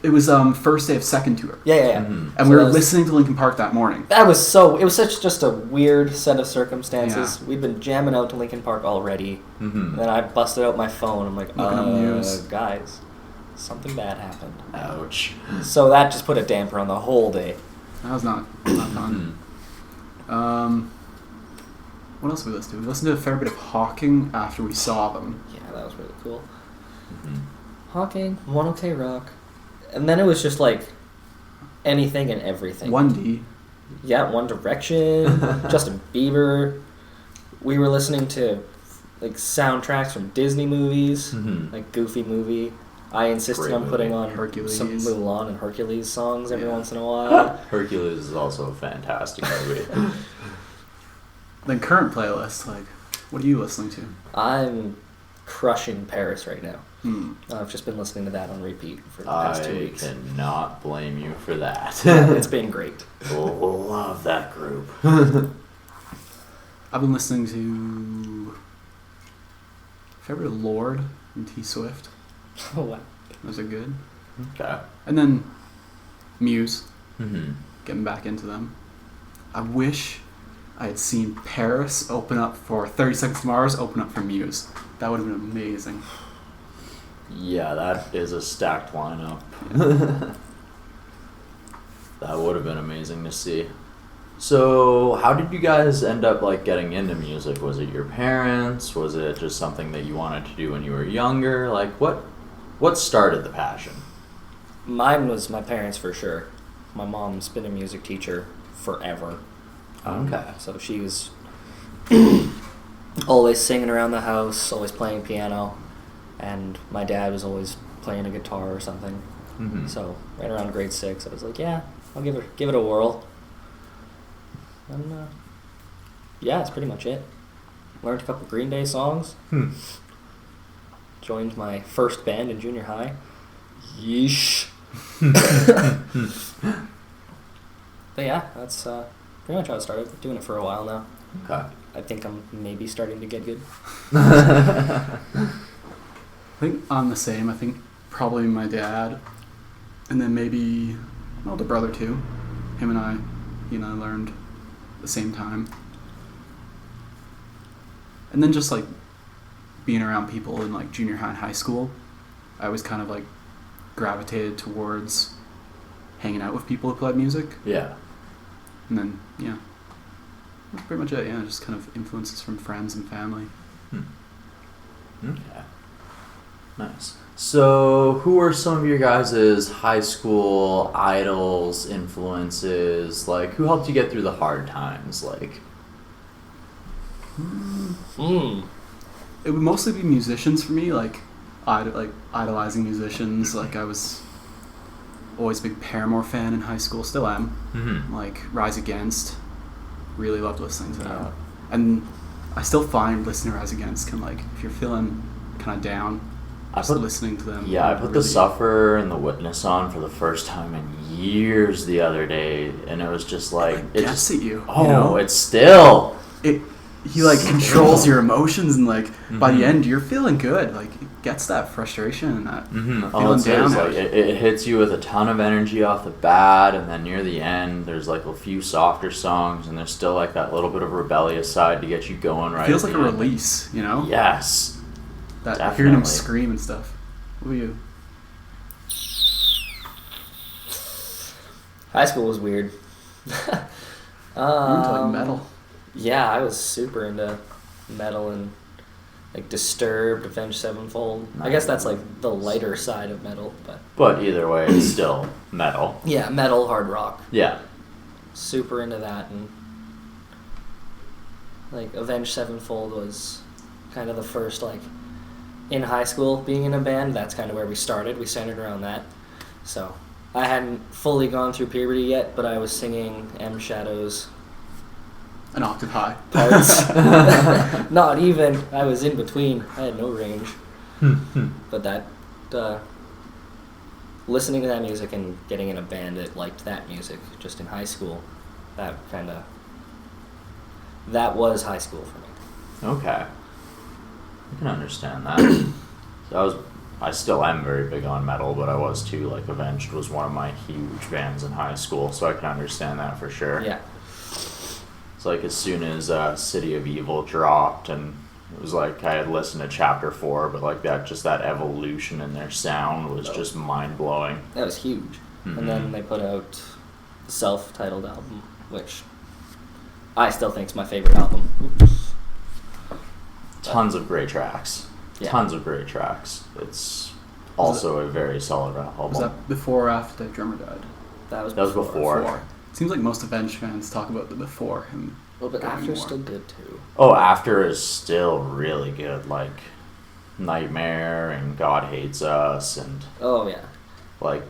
It was first day of second tour, Yeah. Mhm. and So we were that was- listening to Linkin Park that morning. It was such just a weird set of circumstances. Yeah. We'd been jamming out to Linkin Park already, Mm-hmm. and then I busted out my phone. I'm like, Looking up news. guys, something bad happened. Ouch. So that just put a damper on the whole day. That was not fun. What else did we listen to? We listened to a fair bit of Hawking after we saw them. Yeah, that was really cool. Mm-hmm. Hawking, One OK Rock, and then it was just like anything and everything. 1D. Yeah, One Direction, Justin Bieber. We were listening to like soundtracks from Disney movies, Mhm. like Goofy movie. I insisted Great on movie. putting on Hercules. some Mulan and Hercules songs every Yeah. once in a while. Hercules is also a fantastic movie. Then current playlist, like, what are you listening to? I'm crushing Paris right now. I've just been listening to that on repeat for the past 2 I weeks. cannot blame you for that. It's been great. Oh, love that group. I've been listening to favorite Lord and T Swift. Oh, wow. Those are good. Okay. And then Muse, Mm-hmm. getting back into them. I wish I had seen Paris open up for 30 Seconds to Mars, open up for Muse. That would have been amazing. Yeah, that is a stacked lineup. That would have been amazing to see. So, how did you guys end up like getting into music? Was it your parents? Was it just something that you wanted to do when you were younger? Like, what started the passion? Mine was my parents for sure. My mom's been a music teacher forever. Okay. So she was always singing around the house, always playing piano, and my dad was always playing a guitar or something. Mm-hmm. So right around grade 6, I was like, yeah, I'll give it a whirl. And yeah, that's pretty much it. Learned a couple Green Day songs. Joined my first band in junior high. Yeesh. But yeah, that's pretty much how it started. Doing it for a while now. Okay. I think I'm maybe starting to get good. I think I'm the same. I think probably my dad, and then maybe my older brother too. Him and I, learned at the same time. And then just like being around people in like junior high and high school, I always kind of like gravitated towards hanging out with people who played music. Yeah. And then, yeah, that's pretty much it. Yeah, just kind of influences from friends and family. Okay. Nice. So, who are some of your guys' high school idols, influences? Like, who helped you get through the hard times? Like, It would mostly be musicians for me, like idolizing musicians. Like I was always a big Paramore fan in high school, still am. Mm-hmm. Like Rise Against, really loved listening to that. And I still find listening to Rise Against can like, if you're feeling kind of down, listening to them. Yeah, I put The Sufferer and The Witness on for the first time in years the other day, and it was just like it gets at you. Oh, you know? it's still. He like controls your emotions, and like by the end you're feeling good. Like it gets that frustration and that feeling down. Like it hits you with a ton of energy off the bat, and then near the end there's like a few softer songs, and there's still like that little bit of rebellious side to get you going. Right, it feels like a release, you know. Yes, that definitely. Hearing him scream and stuff. What were you? High school was weird. You were into like metal. Yeah, I was super into metal and like Disturbed, Avenged Sevenfold. I guess that's like the lighter side of metal, but either way, it's still metal. Yeah, metal, hard rock. Yeah, super into that, and like Avenged Sevenfold was kind of the first like in high school being in a band. That's kind of where we started. We centered around that. So I hadn't fully gone through puberty yet, but I was singing M Shadow's an octave high parts. Not even. I was in between. I had no range. But that, listening to that music and getting in a band that liked that music just in high school, that was high school for me. Okay, I can understand that. So I still am very big on metal, but I was too. Like Avenged was one of my huge bands in high school, so I can understand that for sure. Yeah. It's like as soon as City of Evil dropped, and it was like I had listened to Chapter 4, but like that evolution in their sound was just mind-blowing. That was huge. And then they put out the self-titled album, which I still think is my favorite album. Tons of great tracks. Yeah. Tons of great tracks. It's also a very solid album. Was that before or after the drummer died? That was before. It seems like most Avenged fans talk about the before him. Well, but going After's more. still good too. Oh, After is still really good. Like Nightmare and God Hates Us, and Oh yeah. like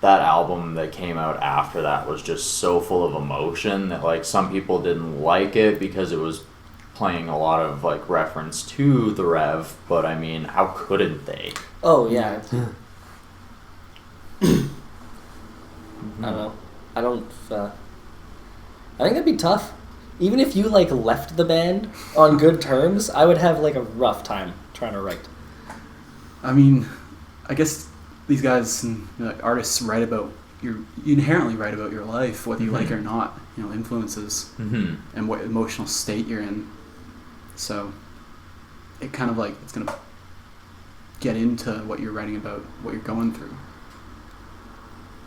that album that came out after that was just so full of emotion that like some people didn't like it because it was playing a lot of like reference to the Rev, but I mean, how couldn't they? Oh yeah. I don't know. I think that'd be tough. Even if you like left the band on good terms, I would have like a rough time trying to write. I mean, I guess these guys and artists write about you inherently write about your life, whether you like it or not. You know, influences and what emotional state you're in. So it kind of like it's gonna get into what you're writing about, what you're going through,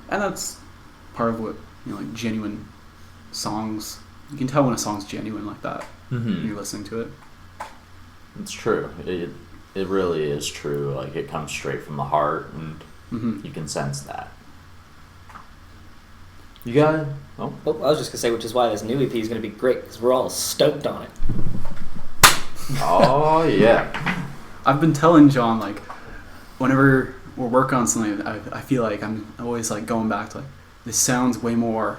and that's part of what like genuine songs. You can tell when a song's genuine like that when you're listening to it. It's true. It really is true. Like it comes straight from the heart, and you can sense that. You got it? Oh. I was just gonna say, which is why this new EP is gonna be great because we're all stoked on it. Oh yeah. I've been telling John, like, whenever we're working on something, I feel like I'm always like going back to like, this sounds way more,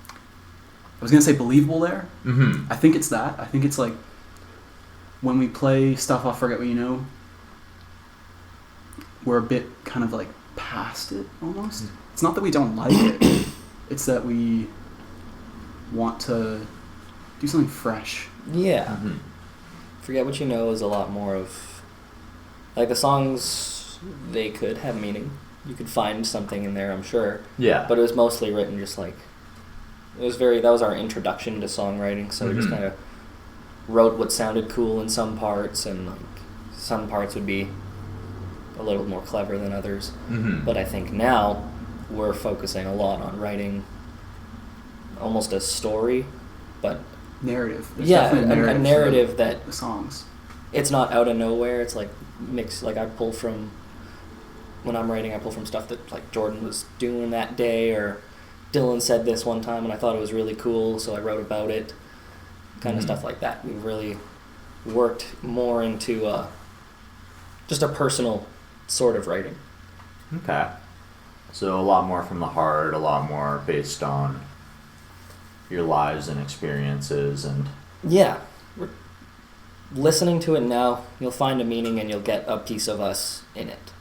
I was gonna say believable there. Mm-hmm. I think it's that. I think it's like when we play stuff off Forget What You Know, we're a bit kind of like past it almost. It's not that we don't like it, it's that we want to do something fresh. Yeah. Mm-hmm. Forget What You Know is a lot more of, like, the songs, they could have meaning. You could find something in there, I'm sure. Yeah. But it was mostly written just like, that was our introduction to songwriting, so we just kind of wrote what sounded cool in some parts, and like some parts would be a little more clever than others. Mm-hmm. But I think now we're focusing a lot on writing almost a story, but Narrative. There's yeah, definitely a narrative for that the songs. it's not out of nowhere. It's like mixed. Like, I pull from, when I'm writing, I pull from stuff that like Jordan was doing that day, or Dylan said this one time and I thought it was really cool, so I wrote about it. Kind of stuff like that. We really worked more into just a personal sort of writing. Okay. So a lot more from the heart, a lot more based on your lives and experiences, and Yeah, we're listening to it now. You'll find a meaning and you'll get a piece of us in it.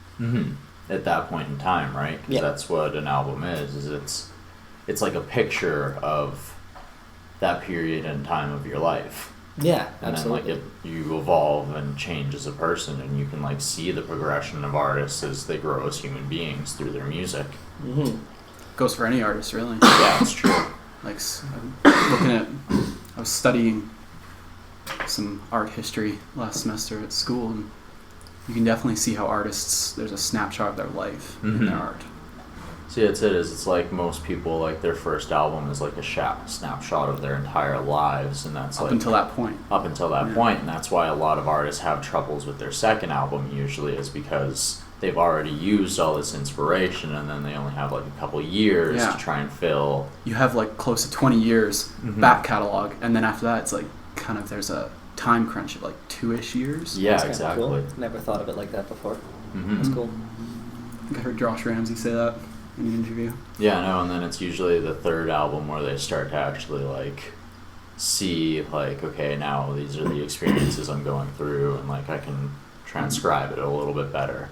at that point in time, right? 'Cause Yeah. that's what an album is it's like a picture of that period and time of your life. Yeah, And absolutely. then like you evolve and change as a person, and you can like see the progression of artists as they grow as human beings through their music. Mm-hmm. Goes for any artist, really. Yeah, it's true. Like, I'm looking at, I was studying some art history last semester at school, and you can definitely see how artists, there's a snapshot of their life in their art. See, that's it. It's like most people, like their first album is like a snapshot of their entire lives, and that's Up like until that point. up until that point, and that's why a lot of artists have troubles with their second album. Usually, is because they've already used all this inspiration, and then they only have like a couple years Yeah. to try and fill. You have like close to 20 years back catalog, and then after that, it's like kind of there's a time crunch of like 2-ish years. Yeah, That's kinda exactly. Cool. Never thought of it like that before. Mhm. That's cool. I think I heard Josh Ramsey say that in an interview. Yeah, no, and then it's usually the third album where they start to actually like see like, okay, now these are the experiences I'm going through, and like I can transcribe it a little bit better.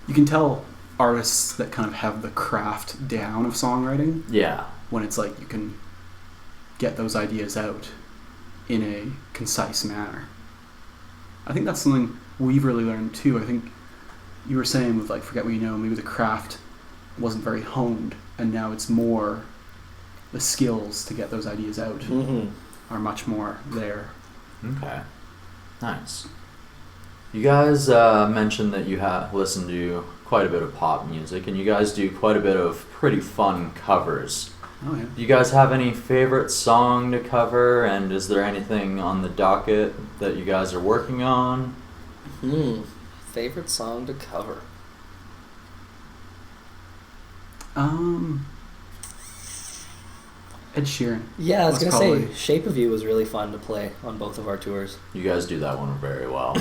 You can tell artists that kind of have the craft down of songwriting Yeah. when it's like you can get those ideas out in a concise manner. I think that's something we've really learned too. I think you were saying with like Forget What You Know, maybe the craft wasn't very honed, and now it's more the skills to get those ideas out Mm-hmm. are much more there. Okay. Nice. You guys mentioned that you have listened to quite a bit of pop music, and you guys do quite a bit of pretty fun covers. Oh yeah. Do you guys have any favorite song to cover, and is there anything on the docket that you guys are working on? Favorite song to cover? Ed Sheeran. Yeah, I was That's gonna say probably- "Shape of You" was really fun to play on both of our tours. You guys do that one very well.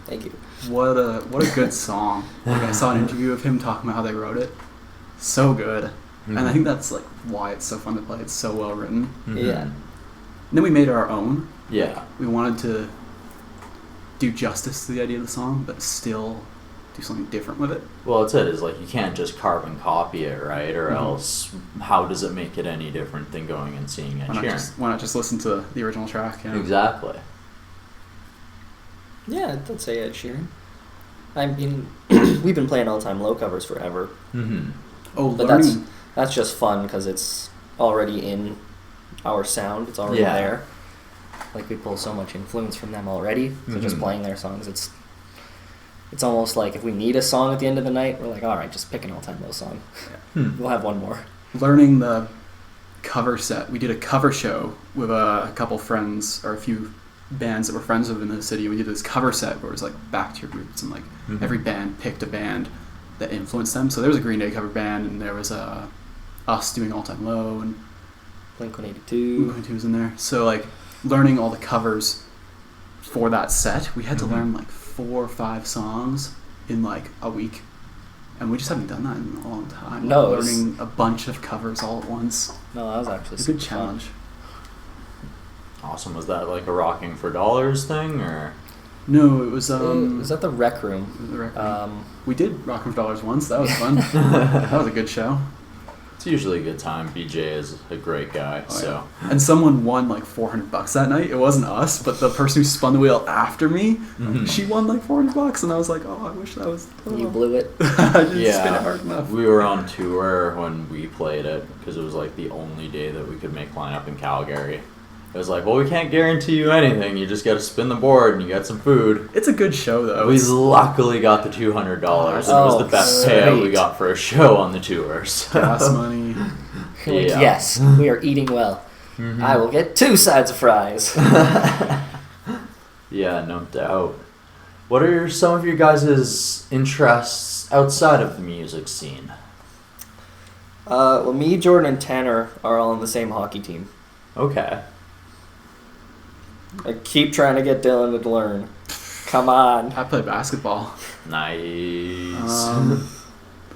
Thank you. What a good song. Like, I saw an interview of him talking about how they wrote it. So good. And I think that's like why it's so fun to play. It's so well written. Yeah. And then we made our own. Yeah. We wanted to do justice to the idea of the song, but still do something different with it. Well, that's it. Is like you can't just carbon copy it, right? Or else, how does it make it any different than going and seeing Ed Sheeran? Why not just listen to the original track? You know? Exactly. Yeah, I'd say Ed Sheeran. I mean, we've been playing all-time low covers forever, Mm-hmm. Oh, but learning. that's just fun because it's already in our sound. It's already Yeah. there. Like, we pull so much influence from them already. So just playing their songs, it's almost like if we need a song at the end of the night, we're like, all right, just pick an all-time low song. We'll have one more. Learning the cover set. We did a cover show with a couple friends, or a few bands that we're friends with in the city. We did this cover set where it was like back to your roots, and like every band picked a band that influenced them. So there was a Green Day cover band, and there was us doing All Time Low, and Blink-182. Blink-182 was in there. So like learning all the covers for that set. We had to Mm-hmm. learn like 4 or 5 songs in like a week. And we just haven't done that in a long time. No, it was- learning a bunch of covers all at once. No, that was actually It's a good super fun. challenge. Awesome. Was that like a Rocking for Dollars thing, or? No, it was It was at the rec room. the record. We did Rockin' for Dollars once. That was fun. That was a good show. It's usually a good time. BJ is a great guy, Oh, so. yeah. And someone won like $400 that night. It wasn't us, but the person who spun the wheel after me, Mhm. she won like $400, and I was like, oh, I wish that was. Oh. You blew it. I didn't spin it hard enough. We were on tour when we played it because it was like the only day that we could make lineup in Calgary. It was like, well, we can't guarantee you anything. You just got to spin the board and you got some food. It's a good show though. We It's- luckily got the $200, and it was the best payout we sweet. got for a show on the tour. So. gas money. Like, Yeah. yes, we are eating well. I will get 2 sides of fries. Yeah, no doubt. What are some of your guys' interests outside of the music scene? Well, me, Jordan, and Tanner are all on the same hockey team. Okay. I keep trying to get Dylan to learn. Come on. I play basketball. Nice.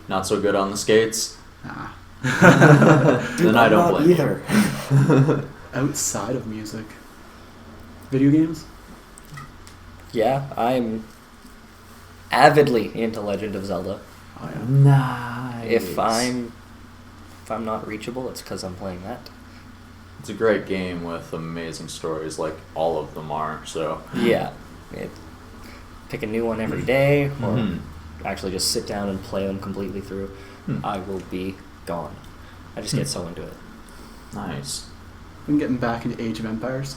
Not so good on the skates? Nah. Then I don't blame you. either. Outside of music, video games. Yeah, I'm avidly into Legend of Zelda. Oh yeah. Nice. If I'm not reachable, it's because I'm playing that. It's a great game with amazing stories, like all of them are, so. Yeah. Pick a new one every day, or Mhm. actually just sit down and play them completely through. I will be gone. I just get so into it. Nice. I'm getting back into Age of Empires.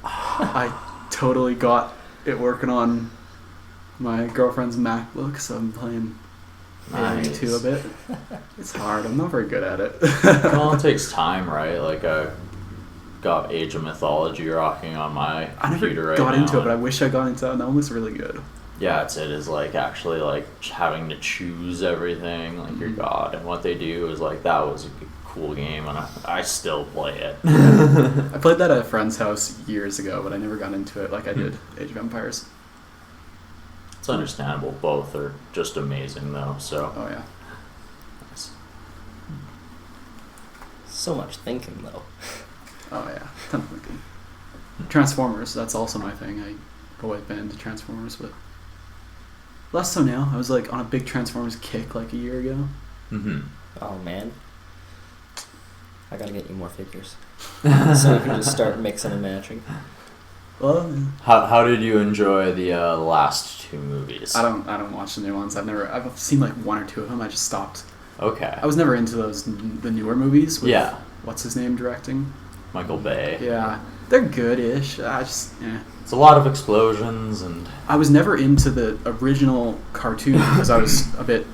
I totally got it working on my girlfriend's MacBook, so I'm playing Nice. 2 a bit. It's hard. I'm not very good at it. Well, it takes time, right? Like, I got Age of Mythology rocking on my I never computer right got now. into it, but I and- wish I got into it. That one looks really good. Yeah, it is like actually like having to choose everything, like your god, and what they do is like that was a cool game, and I still play it. I played that at a friend's house years ago, but I never got into it like I did Age of Empires. It's understandable. Both are just amazing, though. So. Oh yeah. So much thinking, though. Oh yeah. Ton of thinking. Transformers. That's also my thing. I've always been into Transformers, but less so now. I was like on a big Transformers kick like a year ago. Mm-hmm. Oh, man. I gotta get you more figures. So you can just start mixing and matching. Well, How did you enjoy the last 2 movies? I don't watch the new ones. I've seen like 1 or 2 of them. I just stopped. Okay. I was never into the newer movies. With, Yeah. What's his name directing? Michael Bay. Yeah, they're good-ish. It's a lot of explosions and. I was never into the original cartoon because I was a bit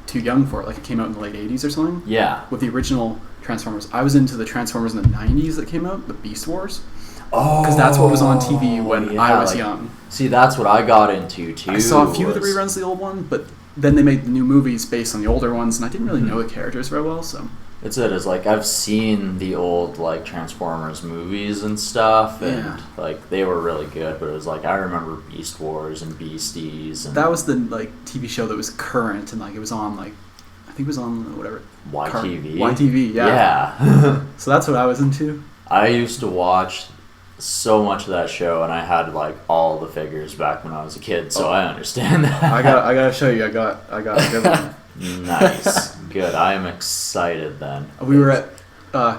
too young for it. Like it came out in the late 80s or something. Yeah. With the original Transformers. I was into the Transformers in the 90s that came out, the Beast Wars. Oh. Because that's what was on TV when yeah, I was like- young. See, that's what I got into too. I saw a few of the was- reruns of the old one, but then they made the new movies based on the older ones, and I didn't really Mhm. know the characters very well, so... It's like I've seen the old like Transformers movies and stuff, and Yeah. like they were really good. But it was like I remember Beast Wars and Beasties and That was the like TV show that was current, and like it was on like... I think it was on whatever... YTV. YTV, yeah. Yeah. So that's what I was into. I used to watch so much of that show, and I had like all the figures back when I was a kid, so Oh. I understand that. I gotta show you. I got a good one. Nice, good. I am excited then. We were at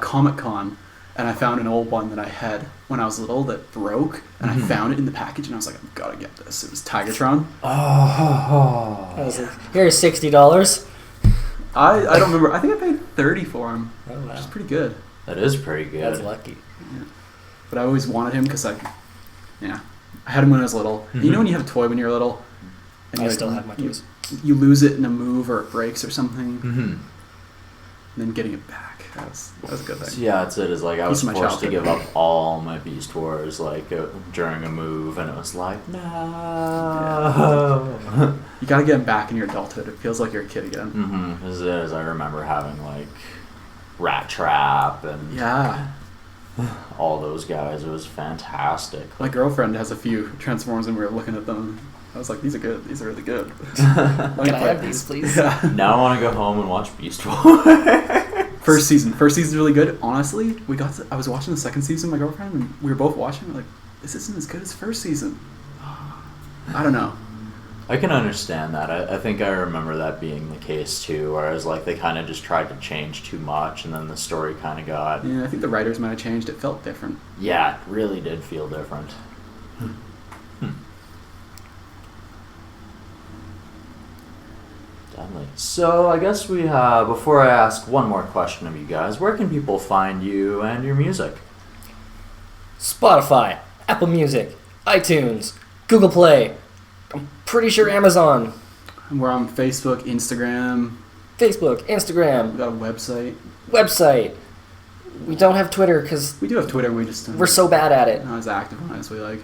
Comic-Con, and I found an old one that I had when I was little that broke, and I found it in the package, and I was like, I've got to get this. It was Tigatron. Oh, I was like, here's $60. I don't remember. I think I paid $30 for him, Oh, wow. which is pretty good. that is pretty good. That's lucky. But I always wanted him because I had him when I was little. You know when you have a toy when you're little? And I you, still have my toys. You lose it in a move or it breaks or something, Mm-hmm. and then getting it back. That was a good So thing. yeah, it's like I was Piece of my forced to childhood. give up all my Beast Wars like during a move, and it was like no. You gotta get him back in your adulthood. It feels like you're a kid again. Mm-hmm. As I remember having like Rat Trap and Yeah. all those guys. It was fantastic. My girlfriend has a few Transformers, and we were looking at them. I was like, these are good. These are really good. Can I have these, please? Yeah. Now I want to go home and watch Beast Boy. First season's really good. Honestly, I was watching the second season with my girlfriend, and we were both watching. We're like, this isn't as good as first season. I don't know. I can understand that. I think I remember that being the case too, whereas like they kind of just tried to change too much, and then the story kind of got... Yeah, I think the writers might have changed. It felt different. Yeah, it really did feel different. Definitely. So I guess we, before I ask one more question of you guys, where can people find you and your music? Spotify, Apple Music, iTunes, Google Play. I'm pretty sure Amazon. We're on Facebook, Instagram. Facebook, We Instagram, got a website. website. We don't have Twitter because We do have Twitter. We just we're so bad at it. not as active on it as we like.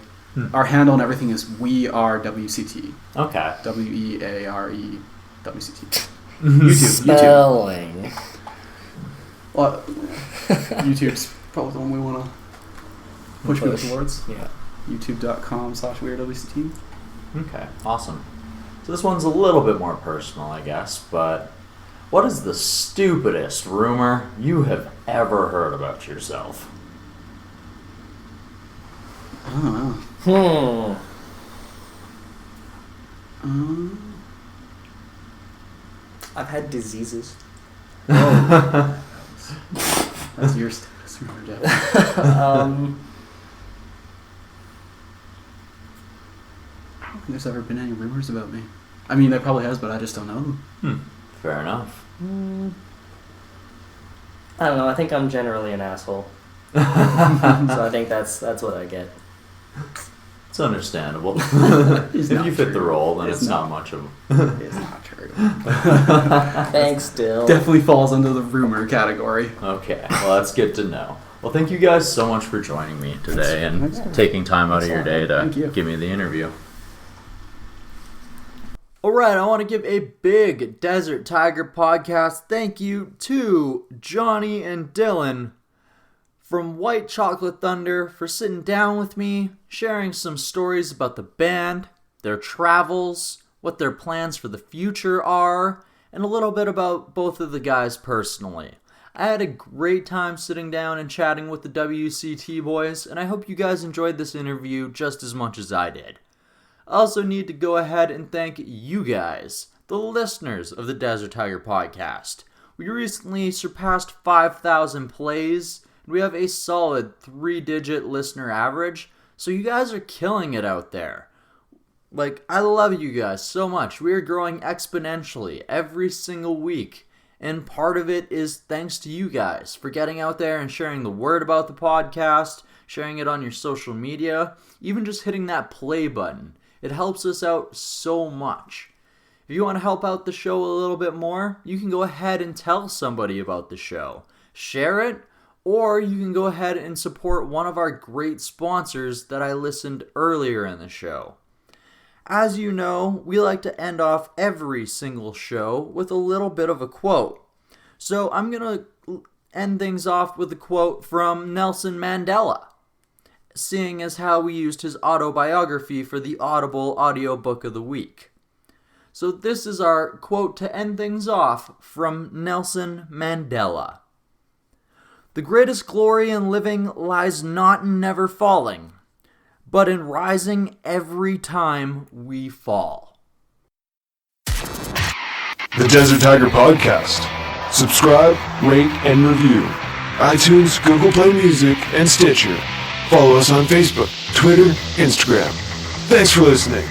Our handle and everything is We Are WCT. Okay. WEARE WCT. YouTube. Spelling. Well, YouTube's probably the one we want to push people towards. Yeah. YouTube.com/WeAreWCT. Okay, awesome. So this one's a little bit more personal, I guess, but what is the stupidest rumor you have ever heard about yourself? I don't know. I've had diseases. That's your status rumor, Jeff. Um, I don't think there's ever been any rumors about me. I mean, there probably has, but I just don't know them. Fair enough. I don't know. I think I'm generally an asshole. So I think that's what I get. It's understandable. It's If not you fit the true. role, then It's it's not not. much of... It's not true. Thanks, Dill. Definitely falls under the rumor category. Okay, well, that's good to know. Well, thank you guys so much for joining me today and Thanks. taking time out of your day Thank to you. give me the interview. Alright, I want to give a big Desert Tiger podcast thank you to Johnny and Dylan from White Chocolate Thunder for sitting down with me, sharing some stories about the band, their travels, what their plans for the future are, and a little bit about both of the guys personally. I had a great time sitting down and chatting with the WCT boys, and I hope you guys enjoyed this interview just as much as I did. I also need to go ahead and thank you guys, the listeners of the Desert Tiger podcast. We recently surpassed 5,000 plays, and we have a solid 3-digit listener average, so you guys are killing it out there. Like, I love you guys so much. We are growing exponentially every single week, and part of it is thanks to you guys for getting out there and sharing the word about the podcast, sharing it on your social media, even just hitting that play button. It helps us out so much. If you want to help out the show a little bit more, you can go ahead and tell somebody about the show. Share it, or you can go ahead and support one of our great sponsors that I listened earlier in the show. As you know, we like to end off every single show with a little bit of a quote. So I'm going to end things off with a quote from Nelson Mandela, seeing as how we used his autobiography for the Audible audiobook of the week. So this is our quote to end things off from Nelson Mandela. "The greatest glory in living lies not in never falling, but in rising every time we fall." The Desert Tiger Podcast. Subscribe, rate, and review. iTunes, Google Play Music, and Stitcher. Follow us on Facebook, Twitter, Instagram. Thanks for listening.